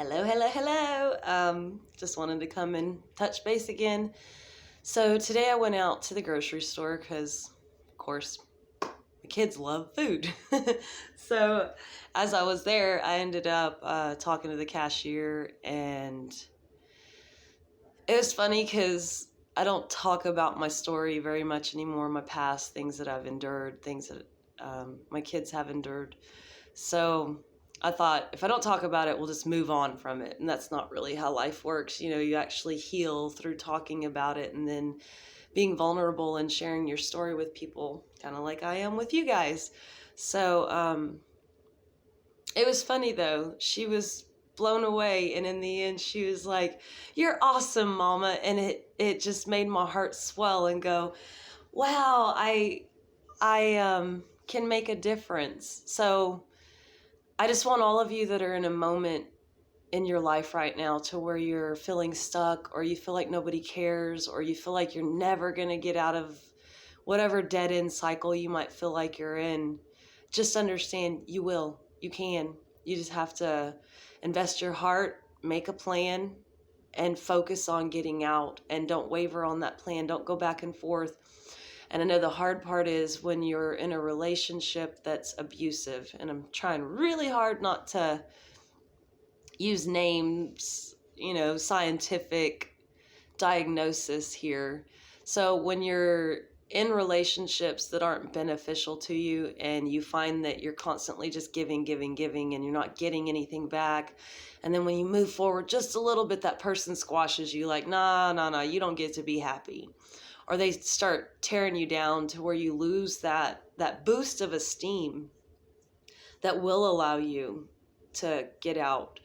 Hello, hello, hello. Just wanted to come and touch base again. So today I went out to the grocery store because, of course, the kids love food. So as I was there, I ended up talking to the cashier, and it was funny because I don't talk about my story very much anymore, my past, things that I've endured, things that my kids have endured. So I thought if I don't talk about it, we'll just move on from it. And that's not really how life works. You actually heal through talking about it and then being vulnerable and sharing your story with people, kind of like I am with you guys. So it was funny though. She was blown away, and in the end she was like, "You're awesome, mama." And it just made my heart swell and go, "Wow, I can make a difference." So I just want all of you that are in a moment in your life right now to where you're feeling stuck, or you feel like nobody cares, or you feel like you're never going to get out of whatever dead end cycle you might feel like you're in. Just understand you will. You can. You just have to invest your heart, make a plan, and focus on getting out, and don't waver on that plan. Don't go back and forth. And I know the hard part is when you're in a relationship that's abusive, and I'm trying really hard not to use names, scientific diagnosis here. So when you're in relationships that aren't beneficial to you, and you find that you're constantly just giving, and you're not getting anything back, and then when you move forward just a little bit, that person squashes you like, nah, you don't get to be happy. Or they start tearing you down to where you lose that boost of esteem that will allow you to get out.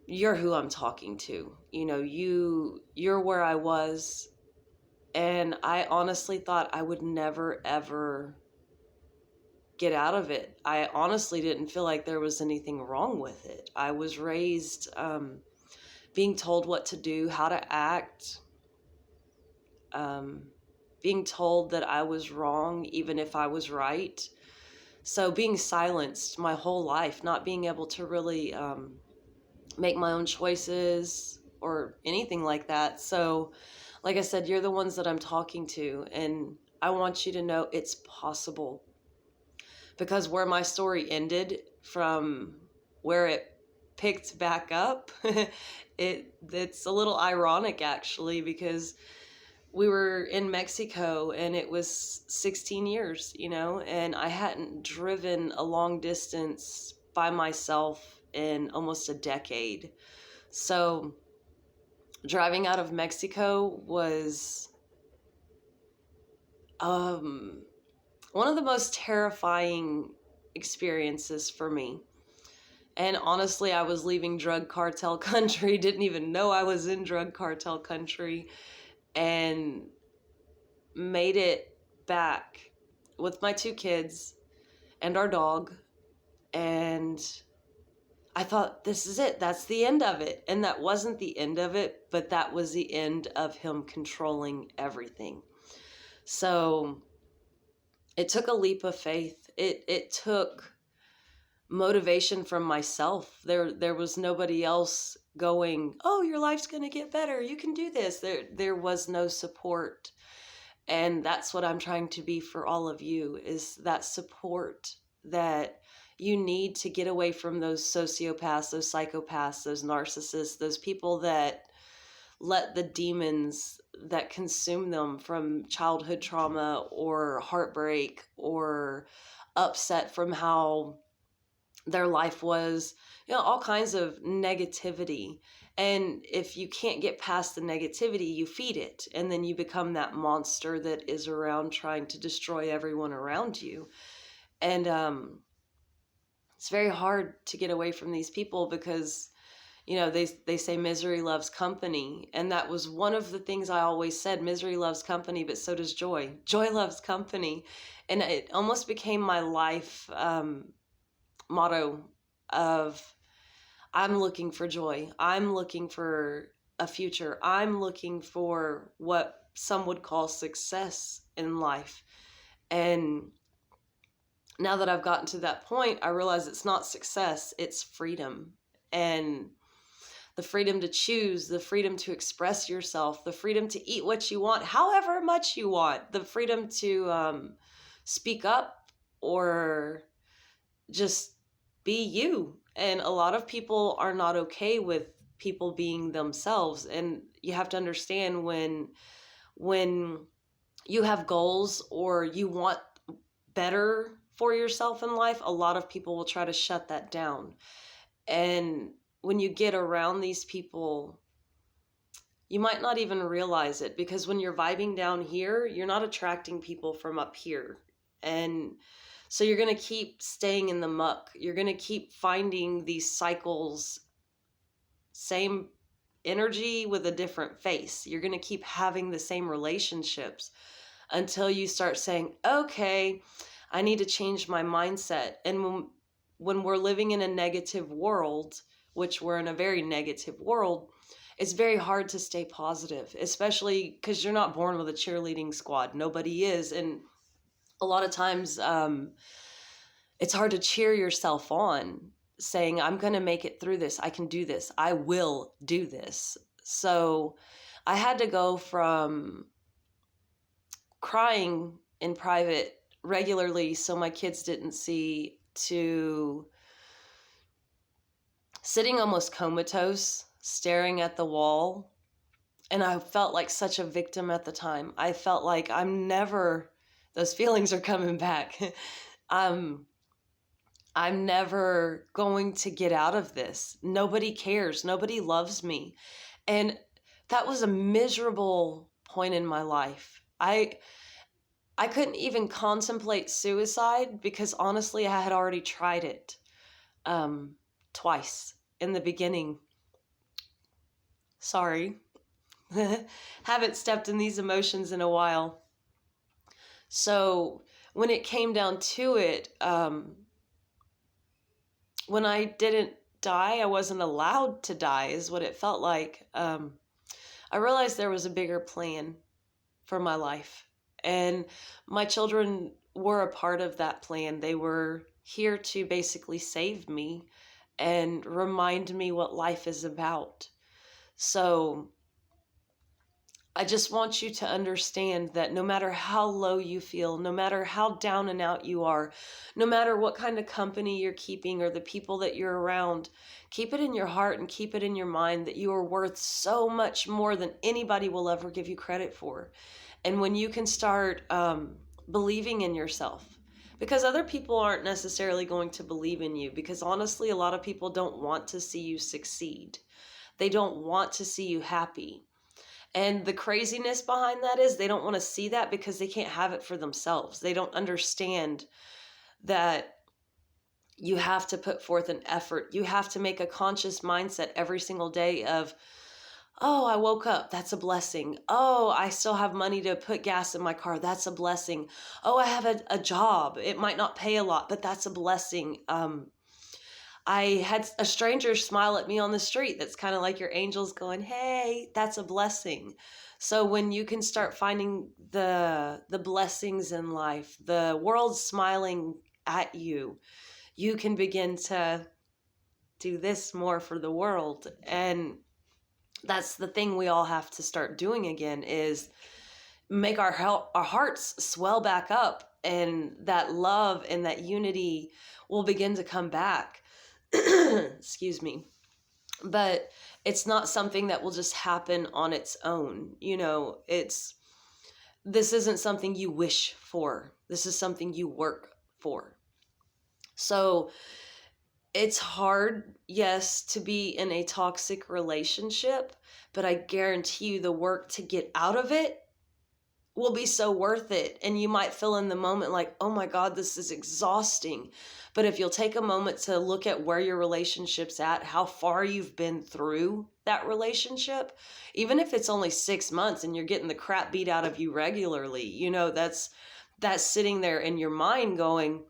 You're who I'm talking to. You're where I was, and I honestly thought I would never ever get out of it. I honestly didn't feel like there was anything wrong with it. I was raised being told what to do, how to act, being told that I was wrong even if I was right. So being silenced my whole life, not being able to really make my own choices or anything like that. So like I said, you're the ones that I'm talking to, and I want you to know it's possible. Because where my story ended from where it picked back up, it's a little ironic actually, because we were in Mexico and it was 16 years, and I hadn't driven a long distance by myself in almost a decade. So driving out of Mexico was one of the most terrifying experiences for me. And honestly, I was leaving drug cartel country, didn't even know I was in drug cartel country, and made it back with my 2 kids and our dog. And I thought, this is it. That's the end of it. And that wasn't the end of it, but that was the end of him controlling everything. So it took a leap of faith. It took motivation from myself. There was nobody else going, "Oh, your life's going to get better. You can do this." There was no support. And that's what I'm trying to be for all of you, is that support that you need to get away from those sociopaths, those psychopaths, those narcissists, those people that let the demons that consume them from childhood trauma or heartbreak or upset from how their life was, all kinds of negativity. And if you can't get past the negativity, you feed it. And then you become that monster that is around trying to destroy everyone around you. And it's very hard to get away from these people because, they say misery loves company. And that was one of the things I always said: misery loves company, but so does joy. Joy loves company. And it almost became my life motto of, I'm looking for joy. I'm looking for a future. I'm looking for what some would call success in life. And now that I've gotten to that point, I realize it's not success, it's freedom. and the freedom to choose, the freedom to express yourself, the freedom to eat what you want, however much you want, the freedom to speak up or just be you. And a lot of people are not okay with people being themselves. And you have to understand when you have goals or you want better for yourself in life, a lot of people will try to shut that down. And when you get around these people, you might not even realize it, because when you're vibing down here, you're not attracting people from up here. And so you're going to keep staying in the muck. You're going to keep finding these cycles, same energy with a different face. You're going to keep having the same relationships until you start saying, okay, I need to change my mindset. And when we're living in a negative world, which we're in a very negative world, it's very hard to stay positive, especially because you're not born with a cheerleading squad. Nobody is. And a lot of times it's hard to cheer yourself on, saying, I'm going to make it through this. I can do this. I will do this. So I had to go from crying in private regularly so my kids didn't see, to sitting almost comatose, staring at the wall. And I felt like such a victim at the time. I felt like those feelings are coming back. I'm never going to get out of this. Nobody cares. Nobody loves me. And that was a miserable point in my life. I couldn't even contemplate suicide because honestly, I had already tried it twice in the beginning. Sorry. Haven't stepped in these emotions in a while. So when it came down to it, when I didn't die, I wasn't allowed to die, is what it felt like. I realized there was a bigger plan for my life. And my children were a part of that plan. They were here to basically save me and remind me what life is about. So I just want you to understand that no matter how low you feel, no matter how down and out you are, no matter what kind of company you're keeping or the people that you're around, keep it in your heart and keep it in your mind that you are worth so much more than anybody will ever give you credit for. And when you can start believing in yourself, because other people aren't necessarily going to believe in you, because honestly, a lot of people don't want to see you succeed. They don't want to see you happy. And the craziness behind that is they don't want to see that because they can't have it for themselves. They don't understand that you have to put forth an effort. You have to make a conscious mindset every single day of, oh, I woke up. That's a blessing. Oh, I still have money to put gas in my car. That's a blessing. Oh, I have a job. It might not pay a lot, but that's a blessing. I had a stranger smile at me on the street. That's kind of like your angels going, hey, that's a blessing. So when you can start finding the blessings in life, the world smiling at you, you can begin to do this more for the world. And that's the thing we all have to start doing again, is make our hearts swell back up, and that love and that unity will begin to come back. Excuse me. But it's not something that will just happen on its own. This isn't something you wish for. This is something you work for. So it's hard, yes, to be in a toxic relationship, but I guarantee you the work to get out of it will be so worth it. And you might feel in the moment like, oh my God, this is exhausting. But if you'll take a moment to look at where your relationship's at, how far you've been through that relationship, even if it's only 6 months and you're getting the crap beat out of you regularly, that's sitting there in your mind going,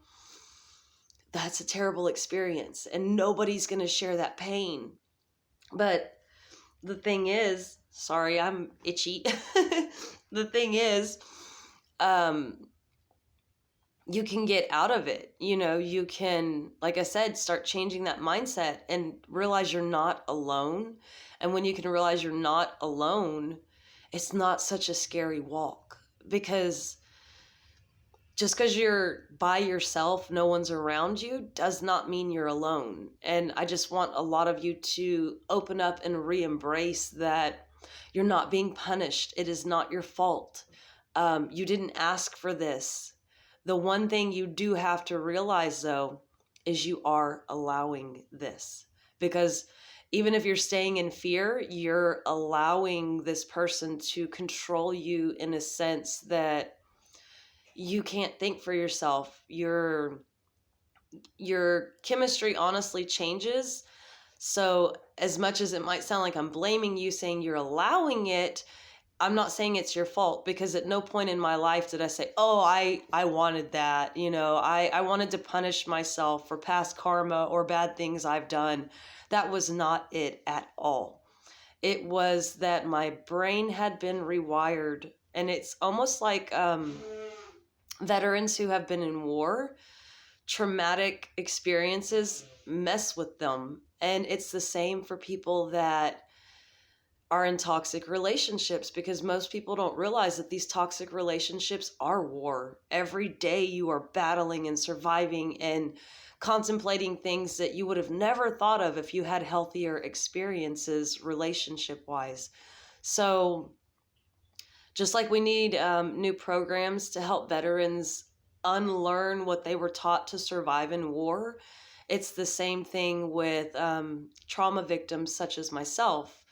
that's a terrible experience, and nobody's going to share that pain. But the thing is, sorry, I'm itchy. The thing is, you can get out of it. You can, like I said, start changing that mindset and realize you're not alone. And when you can realize you're not alone, it's not such a scary walk, because just because you're by yourself, no one's around you, does not mean you're alone. And I just want a lot of you to open up and re-embrace that you're not being punished. It is not your fault. You didn't ask for this. The one thing you do have to realize, though, is you are allowing this. Because even if you're staying in fear, you're allowing this person to control you in a sense that you can't think for yourself. Your chemistry honestly changes. So as much as it might sound like I'm blaming you, saying you're allowing it, I'm not saying it's your fault, because at no point in my life did I say, oh, I wanted that. I wanted to punish myself for past karma or bad things I've done. That was not it at all. It was that my brain had been rewired. And it's almost like veterans who have been in war, traumatic experiences mess with them. And it's the same for people that are in toxic relationships, because most people don't realize that these toxic relationships are war. Every day you are battling and surviving and contemplating things that you would have never thought of if you had healthier experiences relationship wise. So just like we need new programs to help veterans unlearn what they were taught to survive in war, it's the same thing with trauma victims such as myself,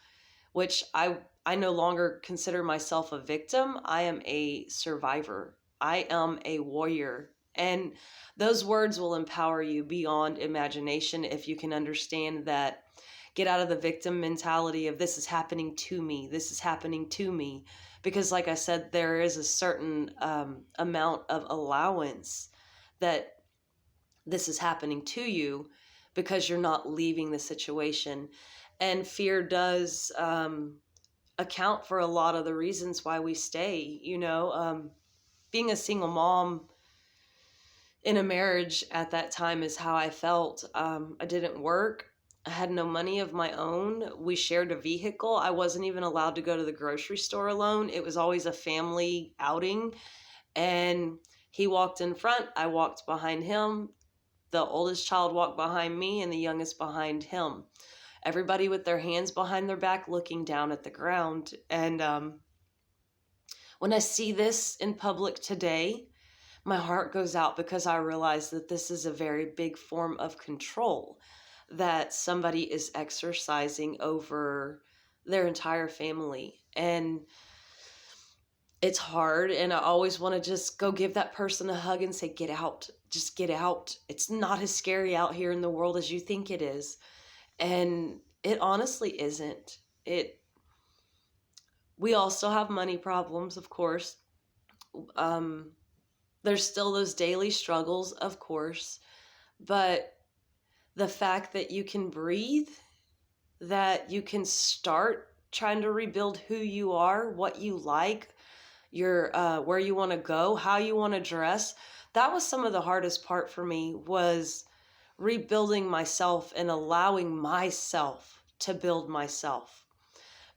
which I no longer consider myself a victim. I am a survivor. I am a warrior. And those words will empower you beyond imagination if you can understand that. Get out of the victim mentality of this is happening to me. This is happening to me. Because like I said, there is a certain amount of allowance that this is happening to you, because you're not leaving the situation. And fear does account for a lot of the reasons why we stay. Being a single mom in a marriage at that time is how I felt. I didn't work. I had no money of my own. We shared a vehicle. I wasn't even allowed to go to the grocery store alone. It was always a family outing. And he walked in front. I walked behind him. The oldest child walked behind me and the youngest behind him. Everybody with their hands behind their back looking down at the ground. And when I see this in public today, my heart goes out, because I realize that this is a very big form of control that somebody is exercising over their entire family. And it's hard. And I always want to just go give that person a hug and say, get out, just get out. It's not as scary out here in the world as you think it is. And it honestly isn't. We all still have money problems, of course. There's still those daily struggles, of course. But the fact that you can breathe, that you can start trying to rebuild who you are, what you like, where you want to go, how you want to dress. That was some of the hardest part for me, was rebuilding myself and allowing myself to build myself.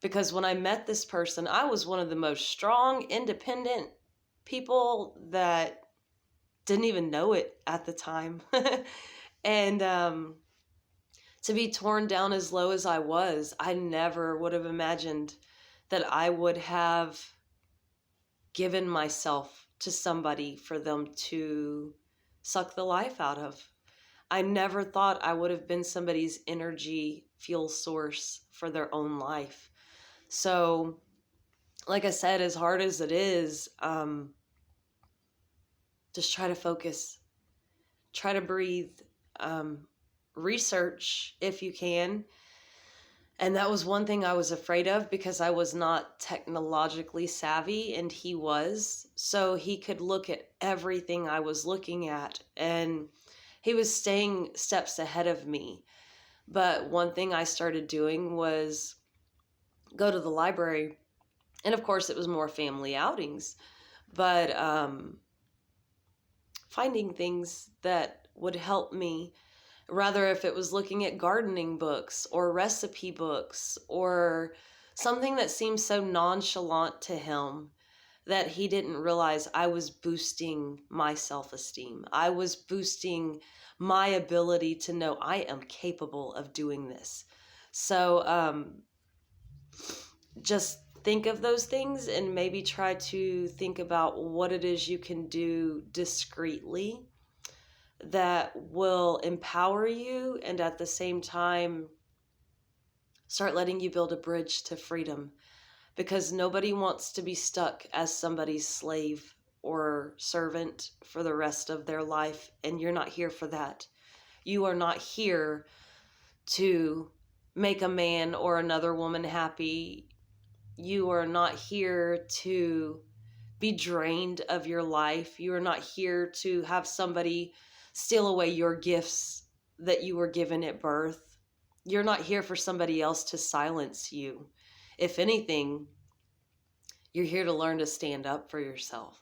Because when I met this person, I was one of the most strong, independent people that didn't even know it at the time. And to be torn down as low as I was, I never would have imagined that I would have given myself to somebody for them to suck the life out of. I never thought I would have been somebody's energy fuel source for their own life. So, like I said, as hard as it is, just try to focus, try to breathe, research if you can. And that was one thing I was afraid of, because I was not technologically savvy and he was. So he could look at everything I was looking at, and he was staying steps ahead of me. But one thing I started doing was go to the library. And of course it was more family outings, but finding things that would help me. Rather, if it was looking at gardening books or recipe books or something that seemed so nonchalant to him that he didn't realize I was boosting my self esteem. I was boosting my ability to know I am capable of doing this. So just think of those things and maybe try to think about what it is you can do discreetly that will empower you and at the same time start letting you build a bridge to freedom, because nobody wants to be stuck as somebody's slave or servant for the rest of their life, and you're not here for that. You are not here to make a man or another woman happy. You are not here to be drained of your life. You are not here to have somebody steal away your gifts that you were given at birth. You're not here for somebody else to silence you. If anything, you're here to learn to stand up for yourself.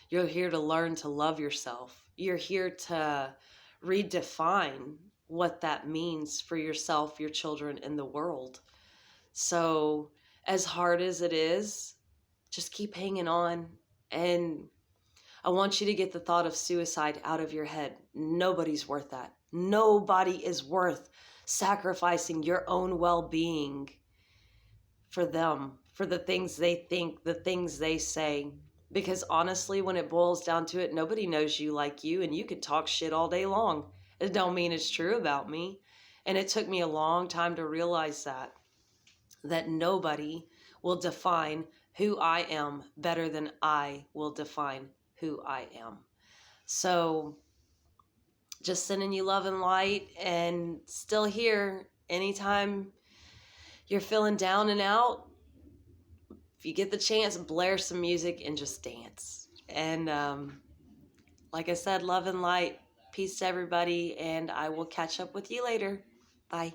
You're here to learn to love yourself. You're here to redefine what that means for yourself, your children, and the world. So, as hard as it is, just keep hanging on. And I want you to get the thought of suicide out of your head. Nobody's worth that. Nobody is worth sacrificing your own well-being for them, for the things they think, the things they say. Because honestly, when it boils down to it, nobody knows you like you, and you could talk shit all day long. It don't mean it's true about me. And it took me a long time to realize that nobody will define who I am better than I will define who I am. So just sending you love and light, and still here anytime you're feeling down and out. If you get the chance, blare some music and just dance. And like I said, love and light. Peace to everybody, and I will catch up with you later. Bye.